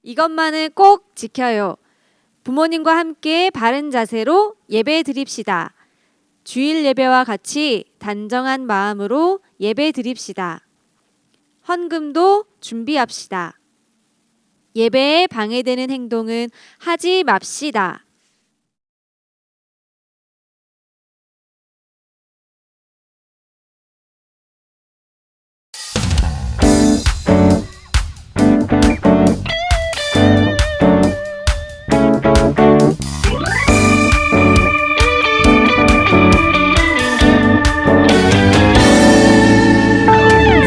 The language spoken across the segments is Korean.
이것만은 꼭 지켜요. 부모님과 함께 바른 자세로 예배 드립시다. 주일 예배와 같이 단정한 마음으로 예배 드립시다. 헌금도 준비합시다. 예배에 방해되는 행동은 하지 맙시다.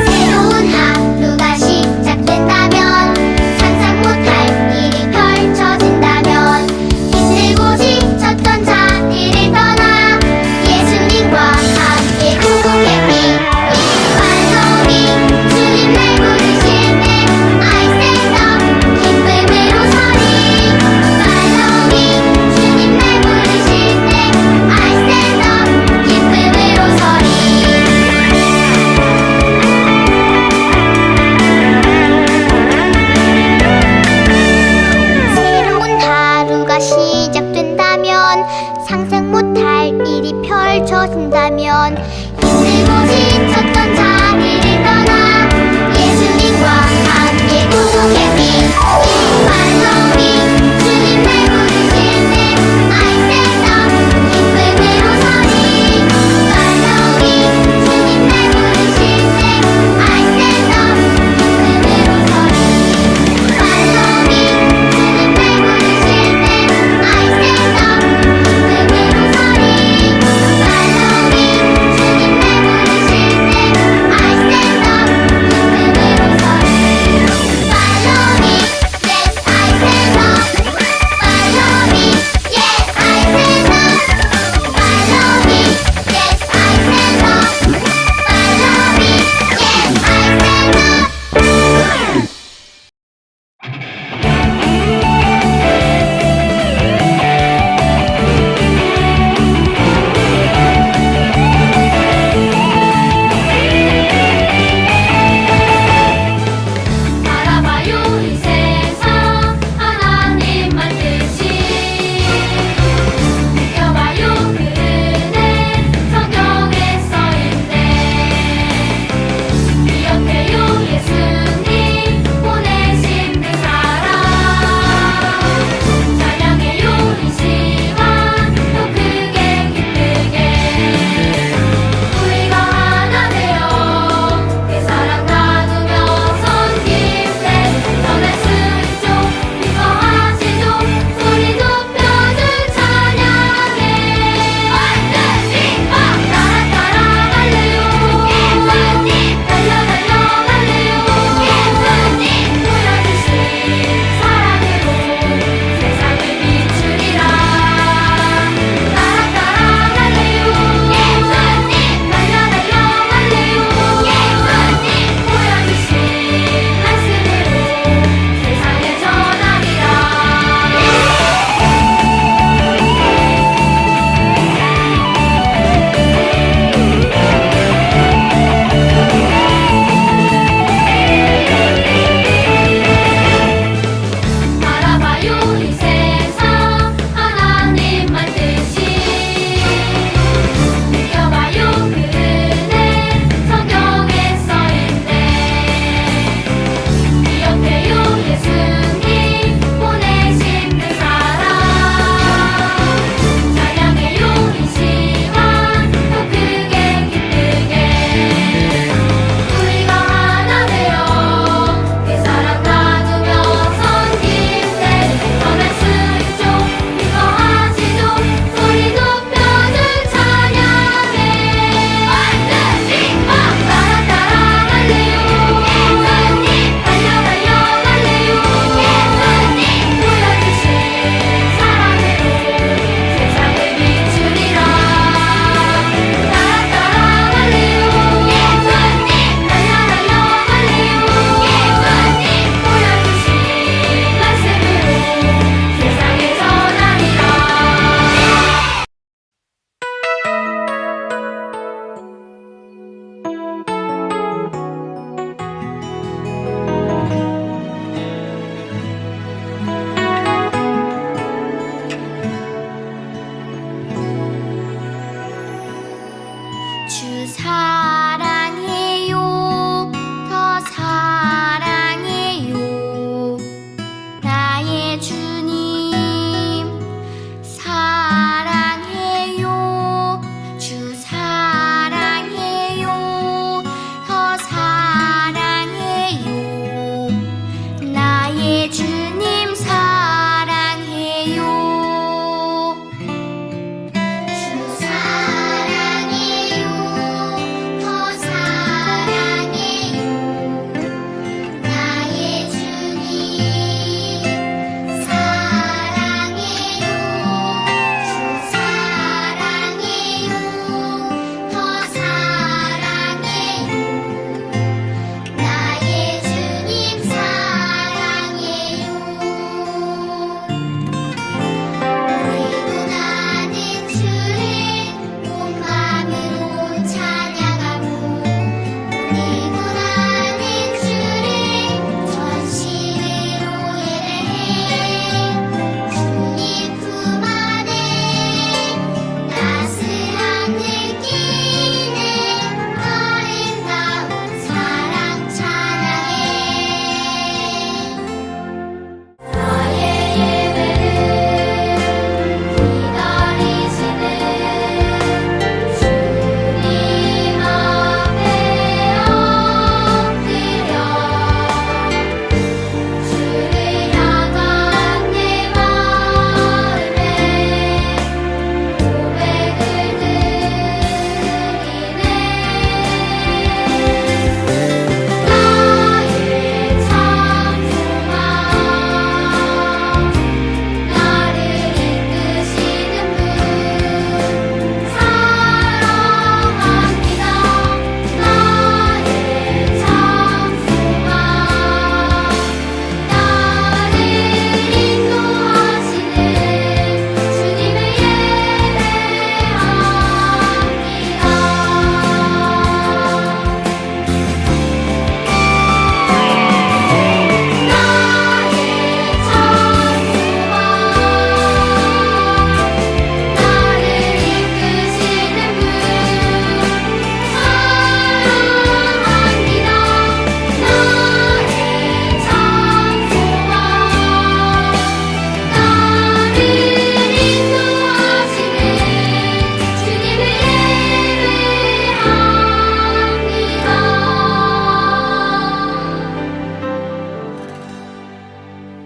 새로운 하루가 시작된다면 상상 못할 일이 펼쳐진다면 힘내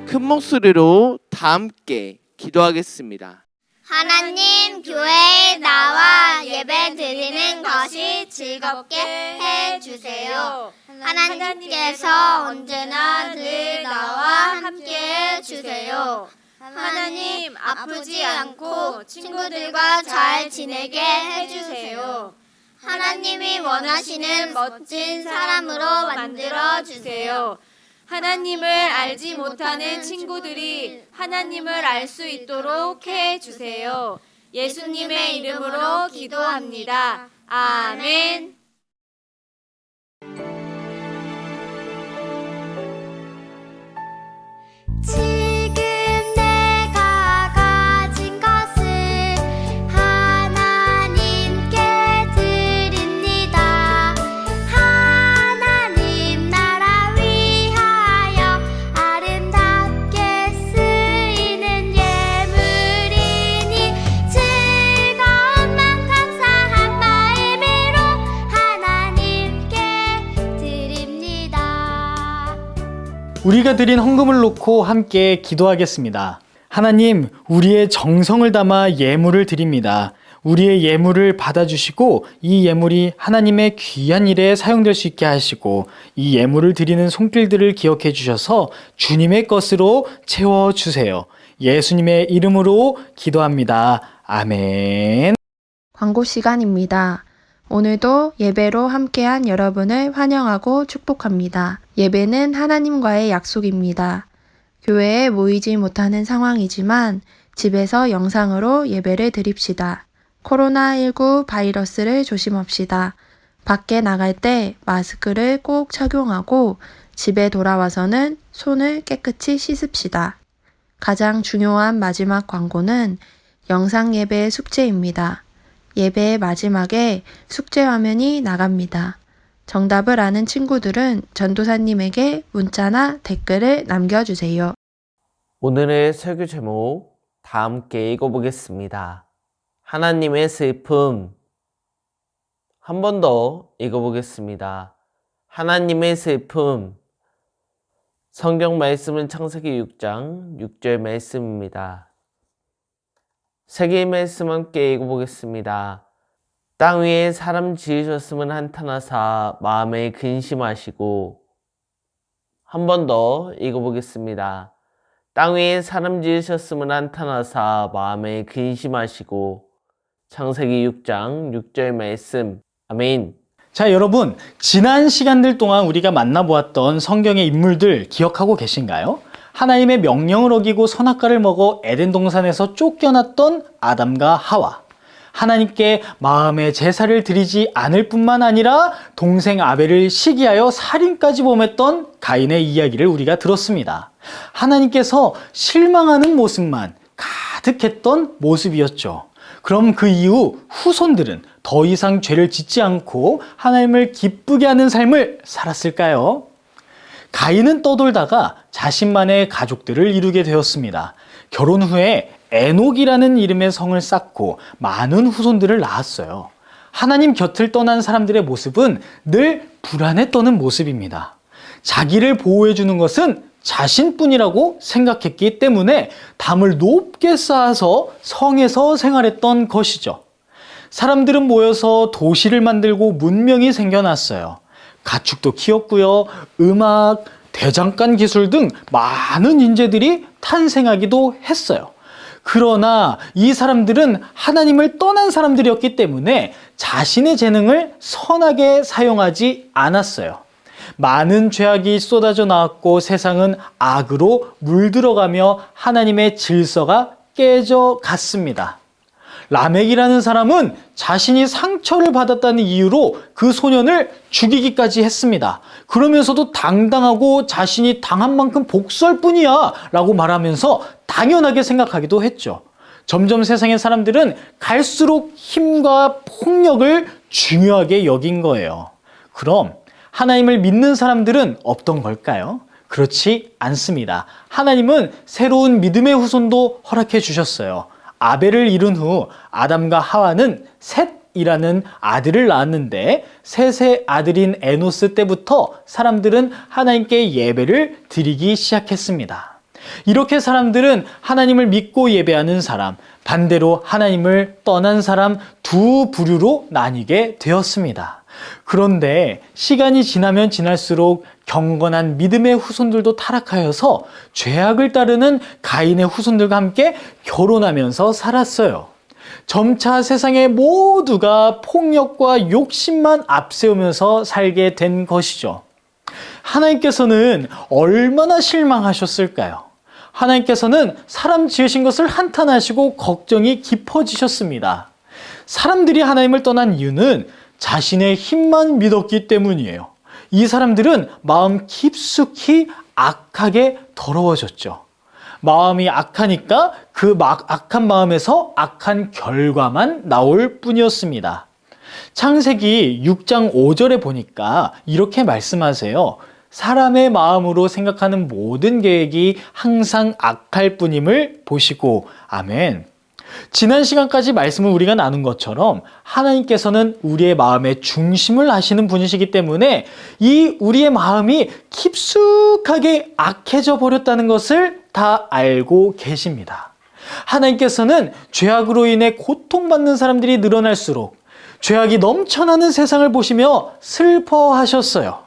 큰 목소리로 다 함께 기도하겠습니다. 하나님, 교회에 나와 예배 드리는 것이 즐겁게 해주세요. 하나님께서 언제나 늘 나와 함께 해주세요. 하나님, 아프지 않고 친구들과 잘 지내게 해주세요. 하나님이 원하시는 멋진 사람으로 만들어 주세요. 하나님을 알지 못하는 친구들이 하나님을 알 수 있도록 해 주세요. 예수님의 이름으로 기도합니다. 아멘. 지금 내가 가진 것을 하나님께 드립니다. 하나님 나라 위하여 아름답게 쓰이는 예물이니 즐거운 맘 감사한 마음으로 하나님께 드립니다. 우리가 드린 헌금을 놓고 함께 기도하겠습니다. 하나님, 우리의 정성을 담아 예물을 드립니다. 우리의 예물을 받아주시고 이 예물이 하나님의 귀한 일에 사용될 수 있게 하시고 이 예물을 드리는 손길들을 기억해 주셔서 주님의 것으로 채워주세요. 예수님의 이름으로 기도합니다. 아멘. 광고 시간입니다. 오늘도 예배로 함께한 여러분을 환영하고 축복합니다. 예배는 하나님과의 약속입니다. 교회에 모이지 못하는 상황이지만 집에서 영상으로 예배를 드립시다. 코로나19 바이러스를 조심합시다. 밖에 나갈 때 마스크를 꼭 착용하고 집에 돌아와서는 손을 깨끗이 씻읍시다. 가장 중요한 마지막 광고는 영상 예배 숙제입니다. 예배의 마지막에 숙제 화면이 나갑니다. 정답을 아는 친구들은 전도사님에게 문자나 댓글을 남겨주세요. 오늘의 설교 제목 다 함께 읽어보겠습니다. 하나님의 슬픔. 한 번 더 읽어보겠습니다. 하나님의 슬픔. 성경 말씀은 창세기 6장 6절 말씀입니다. 세 개의 말씀 함께 읽어보겠습니다. 땅 위에 사람 지으셨음은 한탄하사 마음에 근심하시고. 한 번 더 읽어보겠습니다. 땅 위에 사람 지으셨음은 한탄하사 마음에 근심하시고. 창세기 6장 6절 말씀. 아멘. 자, 여러분, 지난 시간들 동안 우리가 만나보았던 성경의 인물들 기억하고 계신가요? 하나님의 명령을 어기고 선악과를 먹어 에덴 동산에서 쫓겨났던 아담과 하와. 하나님께 마음의 제사를 드리지 않을 뿐만 아니라 동생 아벨을 시기하여 살인까지 범했던 가인의 이야기를 우리가 들었습니다. 하나님께서 실망하는 모습만 가득했던 모습이었죠. 그럼 그 이후 후손들은 더 이상 죄를 짓지 않고 하나님을 기쁘게 하는 삶을 살았을까요? 가인은 떠돌다가 자신만의 가족들을 이루게 되었습니다. 결혼 후에 에녹이라는 이름의 성을 쌓고 많은 후손들을 낳았어요. 하나님 곁을 떠난 사람들의 모습은 늘 불안에 떠는 모습입니다. 자기를 보호해주는 것은 자신뿐이라고 생각했기 때문에 담을 높게 쌓아서 성에서 생활했던 것이죠. 사람들은 모여서 도시를 만들고 문명이 생겨났어요. 가축도 키웠고요. 음악, 대장간 기술 등 많은 인재들이 탄생하기도 했어요. 그러나 이 사람들은 하나님을 떠난 사람들이었기 때문에 자신의 재능을 선하게 사용하지 않았어요. 많은 죄악이 쏟아져 나왔고 세상은 악으로 물들어가며 하나님의 질서가 깨져 갔습니다. 라멕이라는 사람은 자신이 상처를 받았다는 이유로 그 소년을 죽이기까지 했습니다. 그러면서도 당당하고 자신이 당한 만큼 복수할 뿐이야 라고 말하면서 당연하게 생각하기도 했죠. 점점 세상의 사람들은 갈수록 힘과 폭력을 중요하게 여긴 거예요. 그럼 하나님을 믿는 사람들은 없던 걸까요? 그렇지 않습니다. 하나님은 새로운 믿음의 후손도 허락해 주셨어요. 아벨을 이룬 후 아담과 하와는 셋이라는 아들을 낳았는데 셋의 아들인 에노스 때부터 사람들은 하나님께 예배를 드리기 시작했습니다. 이렇게 사람들은 하나님을 믿고 예배하는 사람, 반대로 하나님을 떠난 사람 두 부류로 나뉘게 되었습니다. 그런데 시간이 지나면 지날수록 경건한 믿음의 후손들도 타락하여서 죄악을 따르는 가인의 후손들과 함께 결혼하면서 살았어요. 점차 세상의 모두가 폭력과 욕심만 앞세우면서 살게 된 것이죠. 하나님께서는 얼마나 실망하셨을까요? 하나님께서는 사람 지으신 것을 한탄하시고 걱정이 깊어지셨습니다. 사람들이 하나님을 떠난 이유는 자신의 힘만 믿었기 때문이에요. 이 사람들은 마음 깊숙이 악하게 더러워졌죠. 마음이 악하니까 그 악한 마음에서 악한 결과만 나올 뿐이었습니다. 창세기 6장 5절에 보니까 이렇게 말씀하세요. 사람의 마음으로 생각하는 모든 계획이 항상 악할 뿐임을 보시고. 아멘. 지난 시간까지 말씀을 우리가 나눈 것처럼 하나님께서는 우리의 마음의 중심을 아시는 분이시기 때문에 이 우리의 마음이 깊숙하게 악해져 버렸다는 것을 다 알고 계십니다. 하나님께서는 죄악으로 인해 고통받는 사람들이 늘어날수록 죄악이 넘쳐나는 세상을 보시며 슬퍼하셨어요.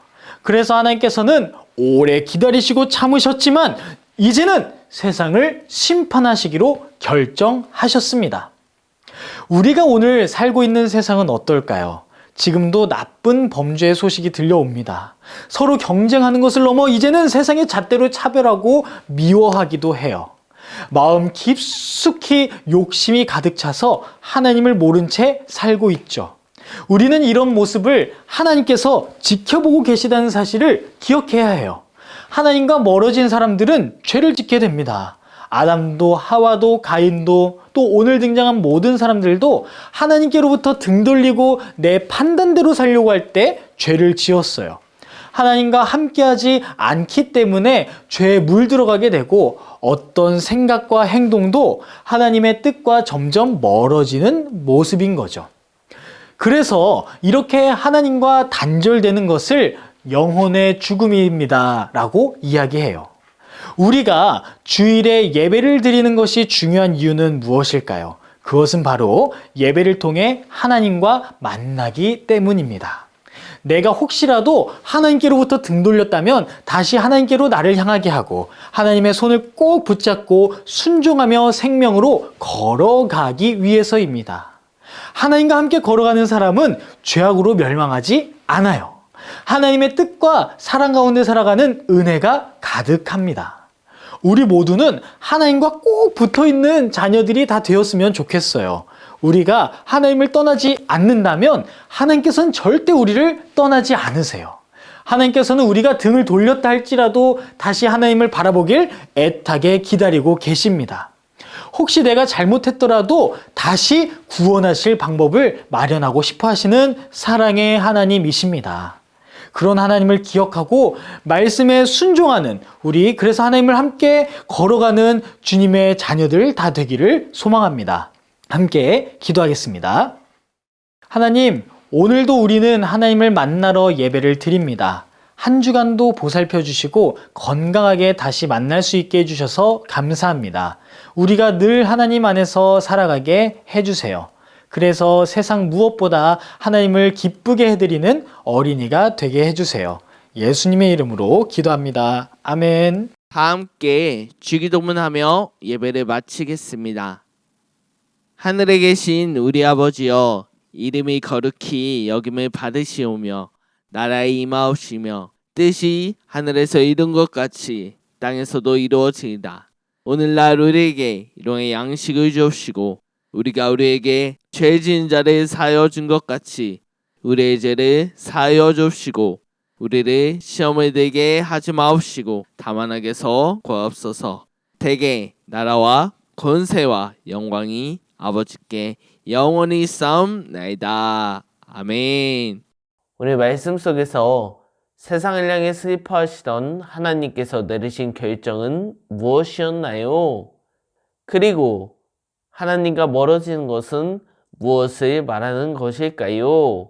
그래서 하나님께서는 오래 기다리시고 참으셨지만 이제는 세상을 심판하시기로 결정하셨습니다. 우리가 오늘 살고 있는 세상은 어떨까요? 지금도 나쁜 범죄의 소식이 들려옵니다. 서로 경쟁하는 것을 넘어 이제는 세상의 잣대로 차별하고 미워하기도 해요. 마음 깊숙이 욕심이 가득 차서 하나님을 모른 채 살고 있죠. 우리는 이런 모습을 하나님께서 지켜보고 계시다는 사실을 기억해야 해요. 하나님과 멀어진 사람들은 죄를 짓게 됩니다. 아담도 하와도 가인도 또 오늘 등장한 모든 사람들도 하나님께로부터 등 돌리고 내 판단대로 살려고 할 때 죄를 지었어요. 하나님과 함께하지 않기 때문에 죄에 물들어가게 되고 어떤 생각과 행동도 하나님의 뜻과 점점 멀어지는 모습인 거죠. 그래서 이렇게 하나님과 단절되는 것을 영혼의 죽음입니다 라고 이야기해요. 우리가 주일에 예배를 드리는 것이 중요한 이유는 무엇일까요? 그것은 바로 예배를 통해 하나님과 만나기 때문입니다. 내가 혹시라도 하나님께로부터 등 돌렸다면 다시 하나님께로 나를 향하게 하고 하나님의 손을 꼭 붙잡고 순종하며 생명으로 걸어가기 위해서입니다. 하나님과 함께 걸어가는 사람은 죄악으로 멸망하지 않아요. 하나님의 뜻과 사랑 가운데 살아가는 은혜가 가득합니다. 우리 모두는 하나님과 꼭 붙어있는 자녀들이 다 되었으면 좋겠어요. 우리가 하나님을 떠나지 않는다면 하나님께서는 절대 우리를 떠나지 않으세요. 하나님께서는 우리가 등을 돌렸다 할지라도 다시 하나님을 바라보길 애타게 기다리고 계십니다. 혹시 내가 잘못했더라도 다시 구원하실 방법을 마련하고 싶어 하시는 사랑의 하나님이십니다. 그런 하나님을 기억하고 말씀에 순종하는 우리, 그래서 하나님을 함께 걸어가는 주님의 자녀들 다 되기를 소망합니다. 함께 기도하겠습니다. 하나님, 오늘도 우리는 하나님을 만나러 예배를 드립니다. 한 주간도 보살펴 주시고 건강하게 다시 만날 수 있게 해주셔서 감사합니다. 우리가 늘 하나님 안에서 살아가게 해주세요. 그래서 세상 무엇보다 하나님을 기쁘게 해드리는 어린이가 되게 해주세요. 예수님의 이름으로 기도합니다. 아멘. 다 함께 주기도문하며 예배를 마치겠습니다. 하늘에 계신 우리 아버지여, 이름이 거룩히 여김을 받으시오며 나라의 임하옵시며 뜻이 하늘에서 이룬 것 같이 땅에서도 이루어지이다. 오늘날 우리에게 일용의 양식을 주옵시고 우리가 우리에게 죄 지은 자를 사하여 준 것 같이 우리의 죄를 사하여 주옵시고 우리를 시험을 들게 하지 마옵시고 다만 악에서 구하옵소서. 대개 나라와 권세와 영광이 아버지께 영원히 있사옵나이다. 아멘. 오늘 말씀 속에서 세상을 향해 슬퍼하시던 하나님께서 내리신 결정은 무엇이었나요? 그리고 하나님과 멀어지는 것은 무엇을 말하는 것일까요?